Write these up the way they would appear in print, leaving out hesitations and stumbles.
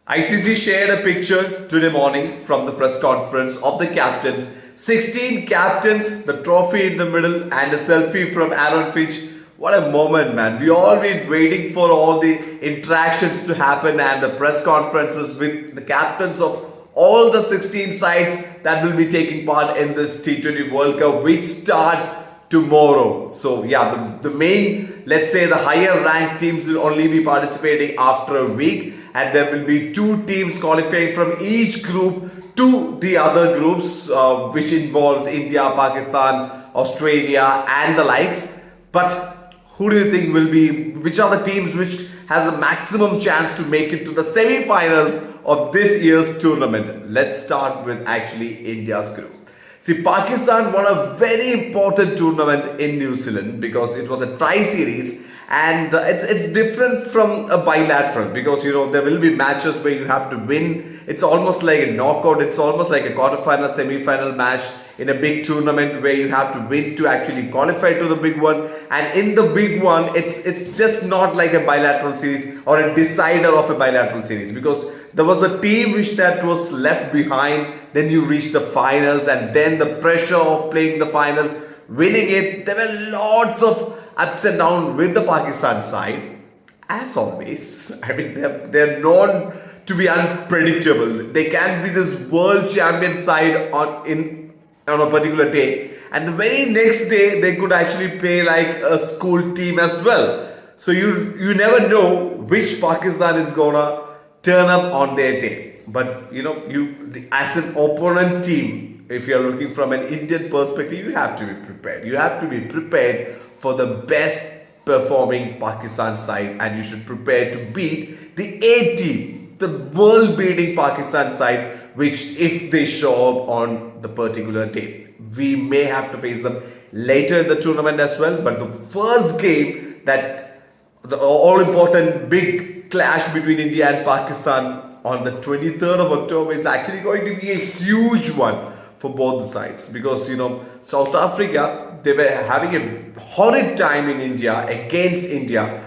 ICC shared a picture today morning from the press conference of the captains. 16 captains, the trophy in the middle, and a selfie from Aaron Finch. What a moment, man. We all been waiting for all the interactions to happen and the press conferences with the captains of all the 16 sides that will be taking part in this T20 World Cup, which starts tomorrow. So yeah, the main, let's say the higher ranked teams will only be participating after a week, and there will be two teams qualifying from each group to the other groups, which involves India, Pakistan, Australia, and the likes. But who do you think will be, which are the teams which has a maximum chance to make it to the semi-finals of this year's tournament? Let's start with actually India's group. See, Pakistan won a very important tournament in New Zealand because it was a tri-series, and it's different from a bilateral because there will be matches where you have to win. It's almost like a knockout. It's almost like a quarterfinal, semi-final match in a big tournament where you have to win to actually qualify to the big one. And in the big one, it's just not like a bilateral series or a decider of a bilateral series, because there was a team which that was left behind. Then you reach the finals, and then the pressure of playing the finals, winning it. There were lots of ups and downs with the Pakistan side. As always, I mean, they're known to be unpredictable. They can be this world champion side on a particular day, and the very next day they could actually play like a school team as well. So you never know which Pakistan is gonna turn up on their day. But as an opponent team, if you are looking from an Indian perspective, you have to be prepared. You have to be prepared for the best performing Pakistan side, and you should prepare to beat the A team, the world beating Pakistan side, which if they show up on the particular day, we may have to face them later in the tournament as well. But the first game, that the all important big clash between India and Pakistan on the 23rd of October, is actually going to be a huge one for both the sides, because South Africa, they were having a horrid time in India against India,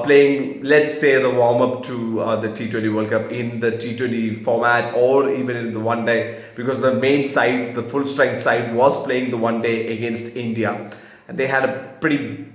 playing, let's say, the warm up to the T20 World Cup in the T20 format, or even in the one day, because the main side, the full strength side, was playing the one day against India, and they had a pretty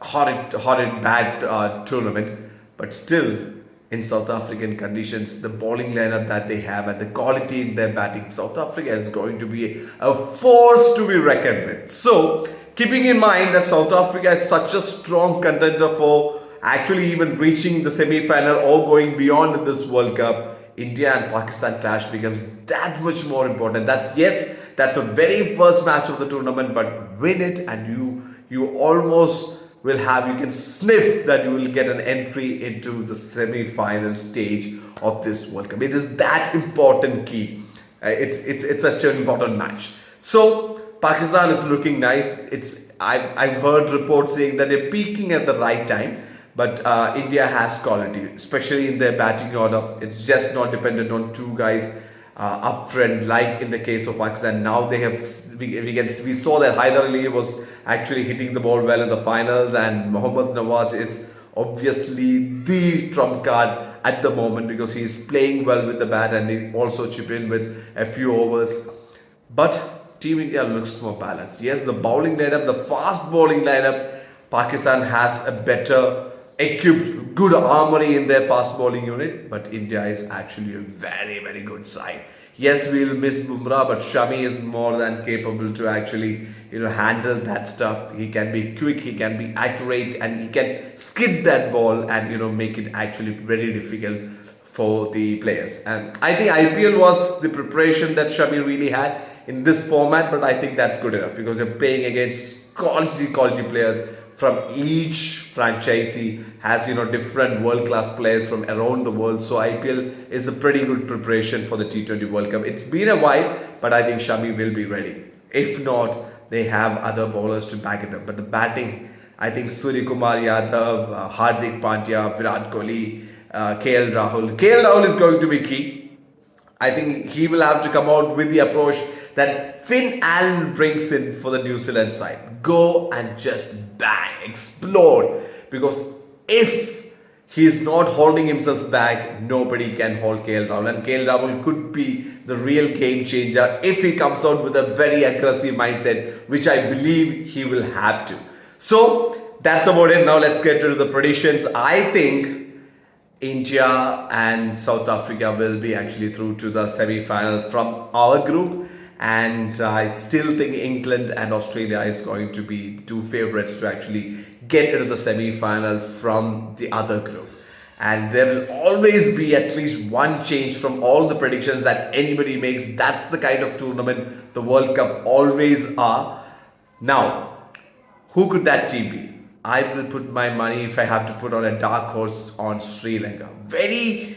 horrid bad tournament. But still, in South African conditions, the bowling lineup that they have and the quality in their batting, South Africa is going to be a force to be reckoned with. So, keeping in mind that South Africa is such a strong contender for actually even reaching the semi-final or going beyond this World Cup, India and Pakistan clash becomes that much more important. That's a very first match of the tournament, but win it and you almost will have, you can sniff that you will get an entry into the semi-final stage of this World Cup. It is that important key. It's such an important match. So Pakistan is looking nice. I've heard reports saying that they're peaking at the right time, but India has quality, especially in their batting order. It's just not dependent on two guys up front, like in the case of Pakistan. Now they have, we saw that Hyder Ali was actually hitting the ball well in the finals, and Mohammad Nawaz is obviously the trump card at the moment because he is playing well with the bat, and he also chip in with a few overs. But Team India looks more balanced. Yes, the bowling lineup, the fast bowling lineup, Pakistan has a better equipped, good armory in their fast bowling unit, but India is actually a very, very good side. Yes, we'll miss Bumrah, but Shami is more than capable to actually, handle that stuff. He can be quick, he can be accurate, and he can skid that ball and, make it actually very difficult for the players. And I think IPL was the preparation that Shami really had in this format, but I think that's good enough because you're playing against quality players from each franchisee, has different world-class players from around the world. So IPL is a pretty good preparation for the T20 World Cup. It's been a while, but I think Shami will be ready. If not, they have other bowlers to back it up. But the batting, I think Surya Kumar Yadav, Hardik Pandya, Virat Kohli, KL Rahul. KL Rahul is going to be key. I think he will have to come out with the approach that Finn Allen brings in for the New Zealand side. Go and just bang, explode. Because if He's not holding himself back. Nobody can hold KL Rahul. And KL Rahul could be the real game changer if he comes out with a very aggressive mindset, which I believe he will have to. So that's about it. Now let's get to the predictions. I think India and South Africa will be actually through to the semi-finals from our group, and I still think England and Australia is going to be the two favorites to actually get into the semi-final from the other group. And there will always be at least one change from all the predictions that anybody makes. That's the kind of tournament the World Cup always are. Now, who could that team be? I will put my money, if I have to put on a dark horse, on Sri Lanka. They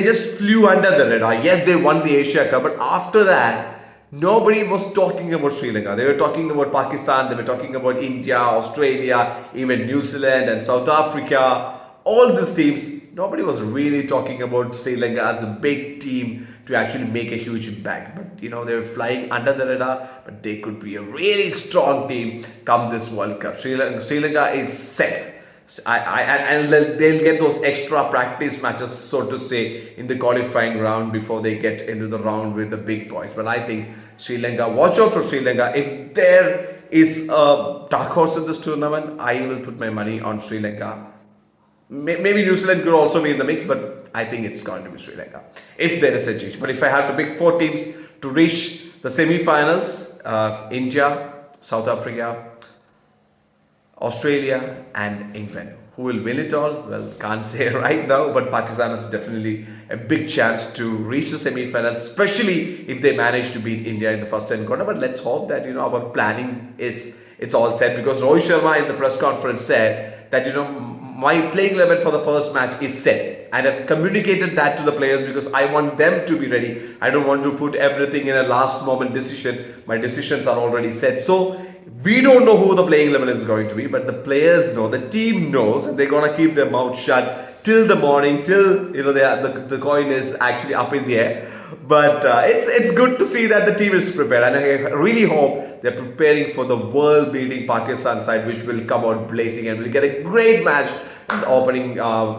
just flew under the radar. Yes, they won the Asia Cup, but after that, nobody was talking about Sri Lanka. They were talking about Pakistan, they were talking about India, Australia, even New Zealand and South Africa. All these teams, nobody was really talking about Sri Lanka as a big team to actually make a huge impact. But they were flying under the radar, but they could be a really strong team come this World Cup. Sri Lanka is set. And they'll get those extra practice matches, so to say, in the qualifying round before they get into the round with the big boys. But I think Sri Lanka, watch out for Sri Lanka. If there is a dark horse in this tournament, I will put my money on Sri Lanka. Maybe New Zealand could also be in the mix, but I think it's going to be Sri Lanka if there is a change. But if I have to pick four teams to reach the semi-finals, India, South Africa, Australia and England. Who will win it all? Well, can't say right now, but Pakistan is definitely a big chance to reach the semi-finals, especially if they manage to beat India in the first encounter. But let's hope that our planning it's all set, because Rohit Sharma in the press conference said that my playing 11 for the first match is set, and I've communicated that to the players because I want them to be ready. I don't want to put everything in a last moment decision. My decisions are already set. So we don't know who the playing 11 is going to be, but the players know, the team knows, and they're gonna keep their mouth shut till the morning, till the coin is actually up in the air. But it's good to see that the team is prepared, and I really hope they're preparing for the world-beating Pakistan side, which will come out blazing and will get a great match in the opening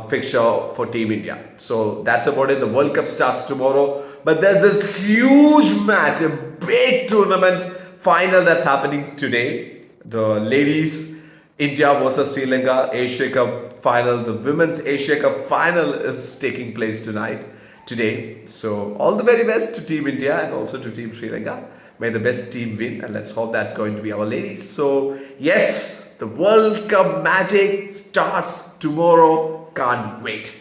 fixture for Team India. So that's about it. The World Cup starts tomorrow, but there's this huge match, a big tournament final that's happening today. The ladies India versus Sri Lanka Asia Cup final. The women's Asia Cup final is taking place today. So all the very best to Team India and also to Team Sri Lanka. May the best team win, and let's hope that's going to be our ladies. So yes, the World Cup magic starts tomorrow. Can't wait.